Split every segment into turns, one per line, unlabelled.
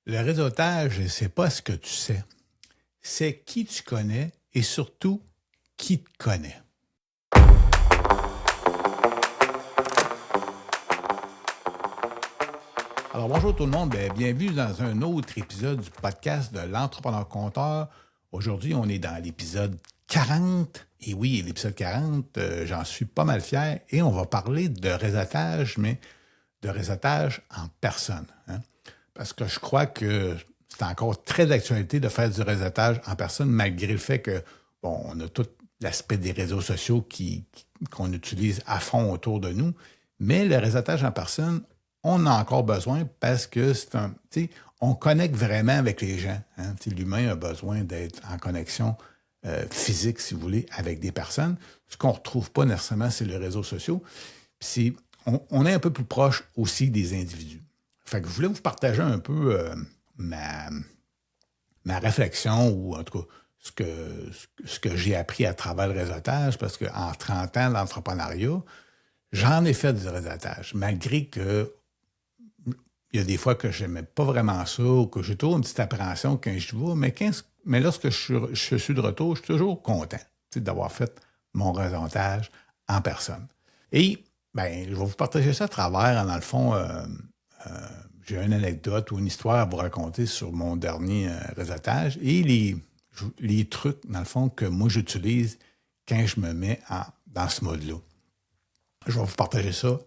Le réseautage, c'est pas ce que tu sais, c'est qui tu connais et surtout qui te connaît. Alors bonjour tout le monde, bienvenue dans un autre épisode du podcast de l'entrepreneur compteur. Aujourd'hui, on est dans l'épisode 40. Et oui, l'épisode 40, j'en suis pas mal fier. Et on va parler de réseautage, mais de réseautage en personne. Parce que je crois que c'est encore très d'actualité de faire du réseautage en personne, malgré le fait que, bon, on a tout l'aspect des réseaux sociaux qu'on utilise à fond autour de nous. Mais le réseautage en personne, on en a encore besoin parce que on connecte vraiment avec les gens. L'humain a besoin d'être en connexion physique, si vous voulez, avec des personnes. Ce qu'on ne retrouve pas nécessairement, c'est les réseaux sociaux. Puis on est un peu plus proche aussi des individus. Fait que je voulais vous partager un peu ma réflexion ou en tout cas ce que j'ai appris à travers le réseautage parce qu'en 30 ans d'entrepreneuriat, j'en ai fait du réseautage, malgré que il y a des fois que je n'aimais pas vraiment ça ou que j'ai toujours une petite appréhension quand je vois, mais lorsque je suis de retour, je suis toujours content d'avoir fait mon réseautage en personne. Et je vais vous partager ça à travers, dans le fond, j'ai une anecdote ou une histoire à vous raconter sur mon dernier réseautage et les trucs, dans le fond, que moi j'utilise quand je me mets dans ce mode-là. Je vais vous partager ça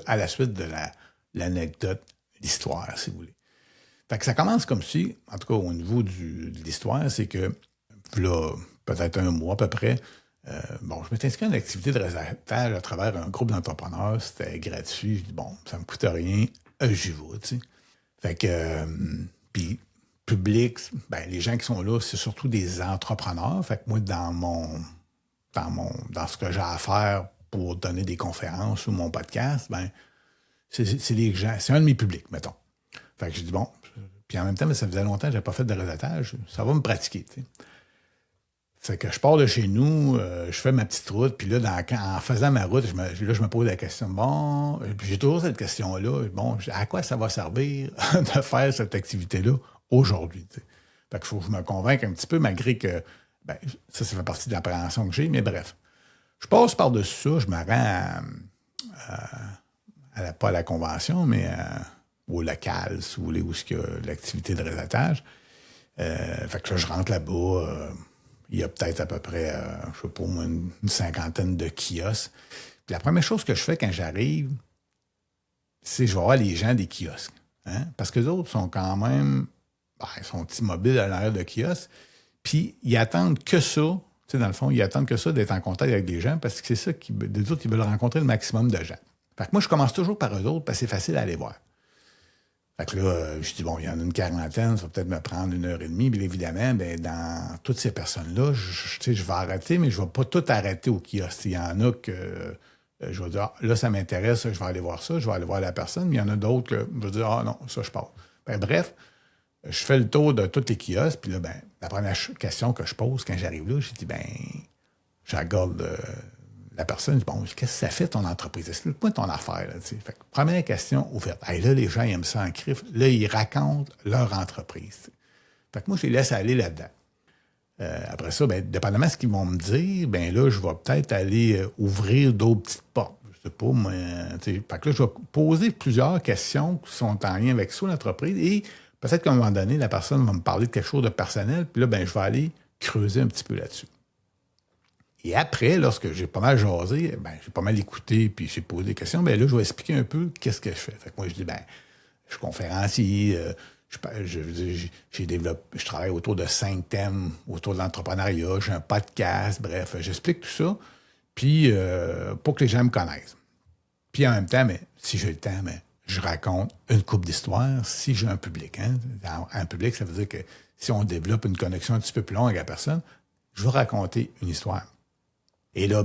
à la suite de l'anecdote, l'histoire, si vous voulez. Fait que ça commence comme si, en tout cas au niveau de l'histoire, c'est que, là, peut-être un mois à peu près, je m'étais inscrit à une activité de réseautage à travers un groupe d'entrepreneurs. C'était gratuit. Je dis, bon, ça me coûte rien. J'y vais, tu sais. Fait que, puis, public, les gens qui sont là, c'est surtout des entrepreneurs. Fait que moi, dans ce que j'ai à faire pour donner des conférences ou mon podcast, c'est les gens, c'est un de mes publics, mettons. Fait que j'ai dit, bon, puis en même temps, ça faisait longtemps que je n'avais pas fait de réseautage, ça va me pratiquer, tu sais. Fait que je pars de chez nous, je fais ma petite route, puis là, en faisant ma route, je me pose la question, bon, puis j'ai toujours cette question-là, bon, à quoi ça va servir de faire cette activité-là aujourd'hui? T'sais? Fait qu'il faut que je me convainque un petit peu, malgré que, ça fait partie de l'appréhension que j'ai, mais bref. Je passe par-dessus ça, je me rends pas à la convention, mais au local, si vous voulez, où il y a l'activité de réseautage. Fait que là, je rentre là-bas, il y a peut-être à peu près, je sais pas, une cinquantaine de kiosques. Puis la première chose que je fais quand j'arrive, c'est que je vais voir les gens des kiosques. Parce que les autres sont quand même, ils sont immobiles à l'arrière de kiosques. Puis ils attendent que ça, tu sais, dans le fond, ils attendent que ça d'être en contact avec des gens parce que c'est ça des autres, ils veulent rencontrer le maximum de gens. Fait que moi, je commence toujours par eux autres parce que c'est facile à aller voir. Fait que là, je dis, bon, il y en a une quarantaine, ça va peut-être me prendre 1h30. Bien évidemment, dans toutes ces personnes-là, je vais arrêter, mais je ne vais pas tout arrêter au kiosque. Il y en a que je vais dire, là, ça m'intéresse, je vais aller voir ça, je vais aller voir la personne. Mais il y en a d'autres que je vais dire, non, ça, je passe. Bref, je fais le tour de tous les kiosques. Puis là, la première question que je pose quand j'arrive là, je dis, je regarde la personne, dit, bon, qu'est-ce que ça fait ton entreprise? Explique-moi ton affaire. Là, fait que, première question ouverte. Là, les gens, ils aiment ça en crif. Là, ils racontent leur entreprise. T'sais. Fait que moi, je les laisse aller là-dedans. Après ça, dépendamment de ce qu'ils vont me dire, là, je vais peut-être aller ouvrir d'autres petites portes. Je sais pas, moi. Fait que là, je vais poser plusieurs questions qui sont en lien avec ça, l'entreprise. Et peut-être qu'à un moment donné, la personne va me parler de quelque chose de personnel. Puis là, je vais aller creuser un petit peu là-dessus. Et après, lorsque j'ai pas mal jasé, j'ai pas mal écouté, puis j'ai posé des questions, là, je vais expliquer un peu qu'est-ce que je fais. Fait que moi, je dis, je suis conférencier, je travaille autour de 5 thèmes, autour de l'entrepreneuriat, j'ai un podcast, bref, j'explique tout ça, puis pour que les gens me connaissent. Puis en même temps, si j'ai le temps, je raconte une couple d'histoires si j'ai un public. Un public, ça veut dire que si on développe une connexion un petit peu plus longue avec la personne, je vais raconter une histoire. Et là,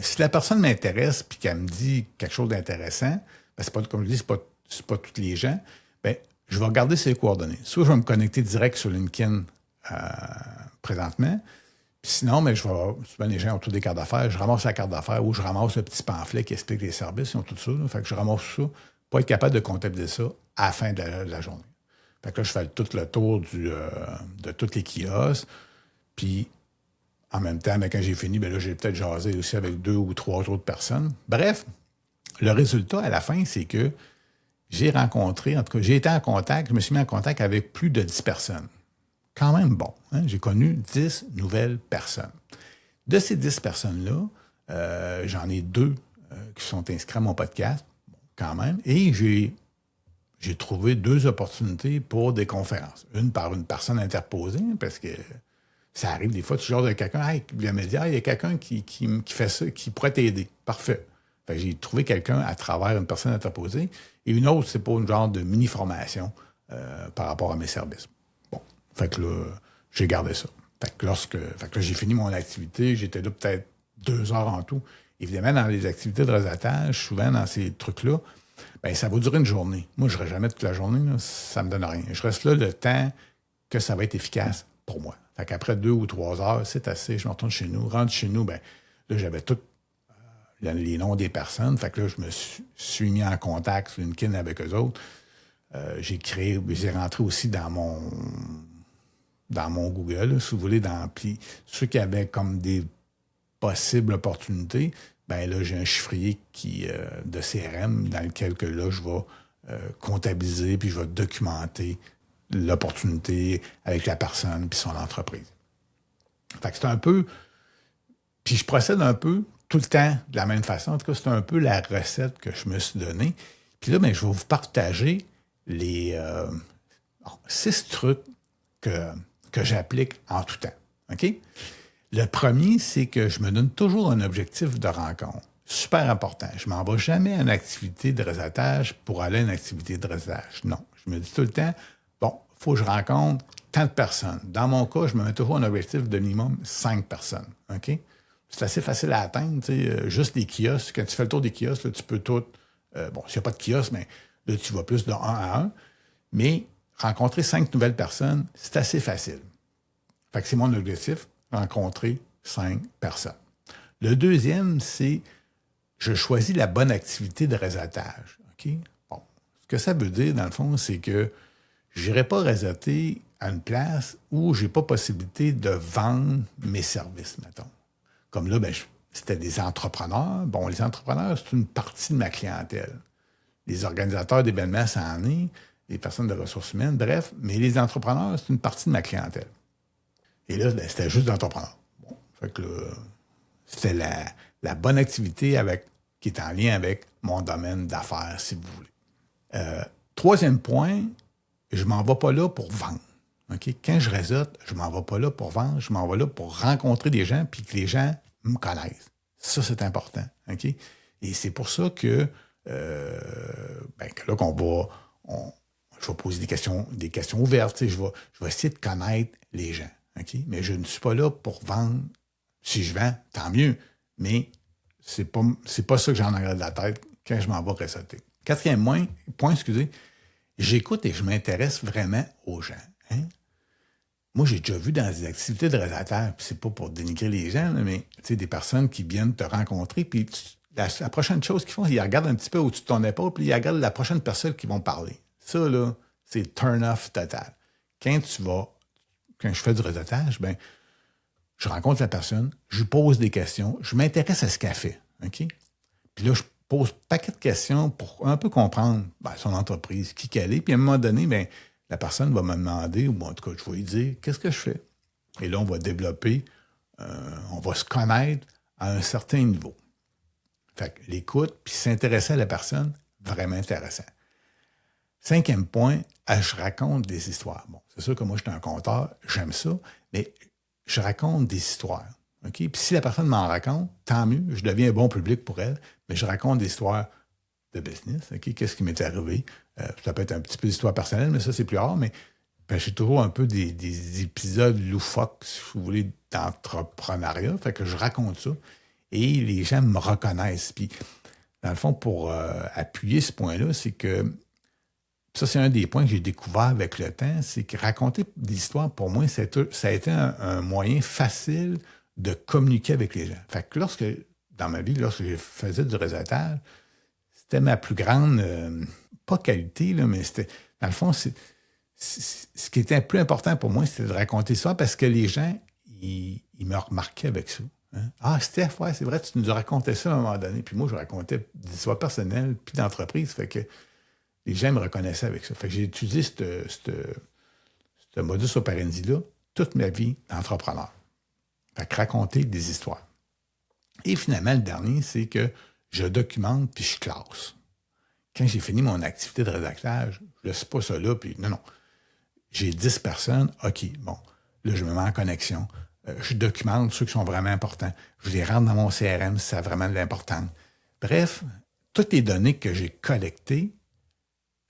si la personne m'intéresse puis qu'elle me dit quelque chose d'intéressant, c'est pas, comme je dis, c'est pas tous les gens, je vais regarder ses coordonnées. Soit je vais me connecter direct sur LinkedIn présentement, puis sinon, je vais souvent les gens ont tous des cartes d'affaires, je ramasse la carte d'affaires ou je ramasse le petit pamphlet qui explique les services, ils ont tout ça. Là, fait que je ramasse ça pour être capable de comptabiliser ça à la fin de la journée. Fait que là, je fais tout le tour de tous les kiosques. Puis, en même temps, quand j'ai fini, ben là, j'ai peut-être jasé aussi avec 2 ou 3 autres personnes. Bref, le résultat à la fin, c'est que j'ai rencontré, en tout cas, j'ai été en contact, je me suis mis en contact avec plus de 10 personnes. Quand même bon. Hein? J'ai connu 10 nouvelles personnes. De ces 10 personnes-là, j'en ai 2 qui sont inscrits à mon podcast, bon, quand même, et j'ai trouvé 2 opportunités pour des conférences. Une par une personne interposée, parce que ça arrive des fois, tu genre de quelqu'un, hey, il me dit, ah, il y a quelqu'un qui fait ça, qui pourrait t'aider. Parfait. Fait que j'ai trouvé quelqu'un à travers une personne interposée, et une autre, c'est pour une genre de mini-formation par rapport à mes services. Bon, fait que là, j'ai gardé ça. Fait que là, j'ai fini mon activité, j'étais là peut-être 2 heures en tout. Évidemment, dans les activités de réseautage, souvent dans ces trucs-là, ben ça va durer une journée. Moi, je ne serai jamais toute la journée, là, ça ne me donne rien. Je reste là le temps que ça va être efficace pour moi. Fait qu'après 2 ou 3 heures, c'est assez, je me retourne chez nous. Rentre chez nous, ben là, j'avais tous les noms des personnes. Fait que là, je me suis mis en contact sur LinkedIn avec eux autres. J'ai rentré aussi dans mon Google, là, si vous voulez, puis ceux qui avaient comme des possibles opportunités, ben là, j'ai un chiffrier de CRM dans lequel que là, je vais comptabiliser puis je vais documenter l'opportunité avec la personne puis son entreprise. Fait que c'est un peu... Puis je procède un peu tout le temps de la même façon. En tout cas, c'est un peu la recette que je me suis donnée. Puis là, ben, je vais vous partager les 6 trucs que j'applique en tout temps. OK? Le premier, c'est que je me donne toujours un objectif de rencontre. Super important. Je ne m'en vais jamais à une activité de réseautage pour aller à une activité de réseautage. Non. Je me dis tout le temps, bon, il faut que je rencontre tant de personnes. Dans mon cas, je me mets toujours un objectif de minimum 5 personnes. OK? C'est assez facile à atteindre. Juste les kiosques. Quand tu fais le tour des kiosques, là, tu peux tout... bon, s'il n'y a pas de kiosque, mais là, tu vas plus de 1 à 1. Mais rencontrer 5 nouvelles personnes, c'est assez facile. Fait que c'est mon objectif, rencontrer 5 personnes. Le deuxième, c'est je choisis la bonne activité de réseautage. OK? Bon. Ce que ça veut dire, dans le fond, c'est que je n'irai pas réseauter à une place où je n'ai pas possibilité de vendre mes services, mettons. Comme là, ben, c'était des entrepreneurs. Bon, les entrepreneurs, c'est une partie de ma clientèle. Les organisateurs d'événements, ça en est. Les personnes de ressources humaines, bref. Mais les entrepreneurs, c'est une partie de ma clientèle. Et là, ben, c'était juste d'entrepreneurs. Bon, fait que là, c'était la bonne activité qui est en lien avec mon domaine d'affaires, si vous voulez. Troisième point, je ne m'en vais pas là pour vendre. Okay? Quand je réseaute, je ne m'en vais pas là pour vendre, je m'en vais là pour rencontrer des gens puis que les gens me connaissent. Ça, c'est important. Okay? Et c'est pour ça que, que là, je vais poser des questions ouvertes. Je vais essayer de connaître les gens. Okay? Mais je ne suis pas là pour vendre. Si je vends, tant mieux. Mais c'est pas ça que j'en ai de la tête quand je m'en vais réseauter. Quatrième point, j'écoute et je m'intéresse vraiment aux gens. Hein? Moi, j'ai déjà vu dans des activités de réseautage, puis c'est pas pour dénigrer les gens, là, mais des personnes qui viennent te rencontrer, puis la prochaine chose qu'ils font, ils regardent un petit peu au-dessus de ton épaule, puis ils regardent la prochaine personne qui vont parler. Ça, là, c'est turn-off total. Quand je fais du réseautage, ben, je rencontre la personne, je lui pose des questions, je m'intéresse à ce qu'elle fait. OK? Puis là, je pose un paquet de questions pour un peu comprendre son entreprise, qui qu'elle est. Puis à un moment donné, ben, la personne va me demander, ou en tout cas, je vais lui dire, qu'est-ce que je fais? Et là, on va développer, on va se connaître à un certain niveau. Fait que l'écoute, puis s'intéresser à la personne, vraiment intéressant. Cinquième point, je raconte des histoires. Bon, c'est sûr que moi, je suis un conteur, j'aime ça, mais je raconte des histoires. Okay? Puis si la personne m'en raconte, tant mieux, je deviens un bon public pour elle, mais je raconte des histoires de business. Okay? Qu'est-ce qui m'est arrivé? Ça peut être un petit peu d'histoire personnelle, mais ça, c'est plus rare, mais j'ai toujours un peu des épisodes loufoques, si vous voulez, d'entrepreneuriat. Fait que je raconte ça et les gens me reconnaissent. Puis, dans le fond, pour appuyer ce point-là, c'est que ça, c'est un des points que j'ai découvert avec le temps, c'est que raconter des histoires, pour moi, ça a été un moyen facile de communiquer avec les gens. Fait que dans ma vie, lorsque je faisais du réseautage, c'était ma plus grande, pas qualité, là, mais c'était, dans le fond, ce qui était plus important pour moi, c'était de raconter ça parce que les gens, ils me remarquaient avec ça. Hein? Ah, Steph, ouais, c'est vrai, tu nous racontais ça à un moment donné. Puis moi, je racontais des histoires personnelles, puis d'entreprise. Fait que les gens me reconnaissaient avec ça. Fait que j'ai utilisé ce modus operandi-là toute ma vie d'entrepreneur. Fait que raconter des histoires. Et finalement, le dernier, c'est que je documente puis je classe. Quand j'ai fini mon activité de rédactage, je ne laisse pas ça là, puis non. J'ai 10 personnes, OK, bon, là, je me mets en connexion. Je documente ceux qui sont vraiment importants. Je les rentre dans mon CRM si ça a vraiment de l'importance. Bref, toutes les données que j'ai collectées,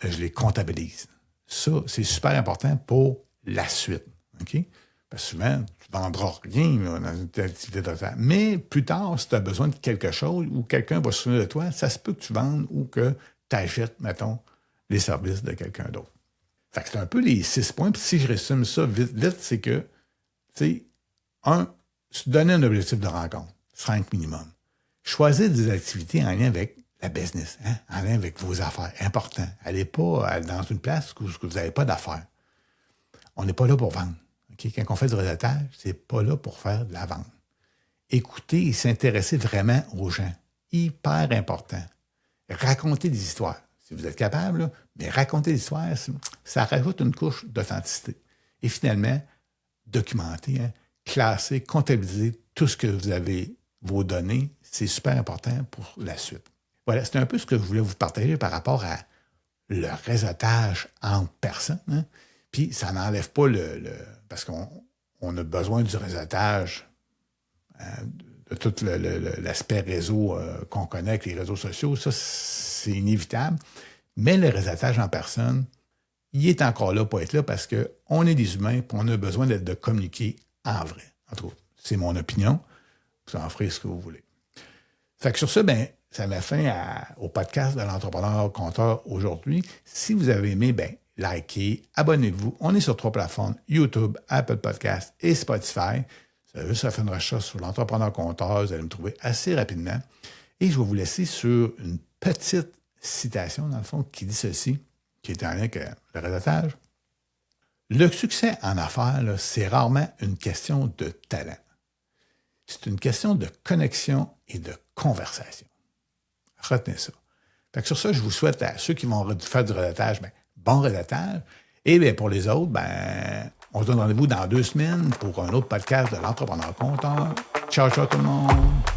je les comptabilise. Ça, c'est super important pour la suite. OK? Parce que souvent, tu ne vendras rien là, dans une activité de rédactage. Mais plus tard, si tu as besoin de quelque chose ou quelqu'un va se souvenir de toi, ça se peut que tu vendes ou que tu achètes, mettons, les services de quelqu'un d'autre. Fait que c'est un peu les 6 points. Puis si je résume ça vite, c'est que, tu sais, se donner un objectif de rencontre, 5 minimum. Choisir des activités en lien avec la business, hein, en lien avec vos affaires. Important. Allez pas dans une place où vous n'avez pas d'affaires. On n'est pas là pour vendre. Okay? Quand on fait du réseautage, c'est pas là pour faire de la vente. Écouter et s'intéresser vraiment aux gens. Hyper important. Raconter des histoires. Si vous êtes capable, là, mais raconter des histoires, ça rajoute une couche d'authenticité. Et finalement, documenter, hein, classer, comptabiliser tout ce que vous avez, vos données, c'est super important pour la suite. Voilà, c'est un peu ce que je voulais vous partager par rapport à le réseautage en personne. Hein. Puis ça n'enlève pas parce qu'on a besoin du réseautage, de tout l'aspect réseau qu'on connaît avec les réseaux sociaux. Ça, c'est inévitable. Mais le réseautage en personne, il est encore là pour être là parce qu'on est des humains et on a besoin de communiquer en vrai. Entre autres, c'est mon opinion. Vous en ferez ce que vous voulez. Fait que sur ça, ça met fin au podcast de l'entrepreneur compteur aujourd'hui. Si vous avez aimé, likez, abonnez-vous. On est sur 3 plateformes, YouTube, Apple Podcasts et Spotify. Vous avez juste fait une recherche sur l'entrepreneur compteur, vous allez me trouver assez rapidement. Et je vais vous laisser sur une petite citation, dans le fond, qui dit ceci, qui est en lien avec le réseautage. Le succès en affaires, là, c'est rarement une question de talent. C'est une question de connexion et de conversation. Retenez ça. Fait que sur ça, je vous souhaite à ceux qui vont faire du réseautage, bon réseautage. Et pour les autres, on se donne rendez-vous dans 2 semaines pour un autre podcast de l'entrepreneur compteur. Ciao tout le monde!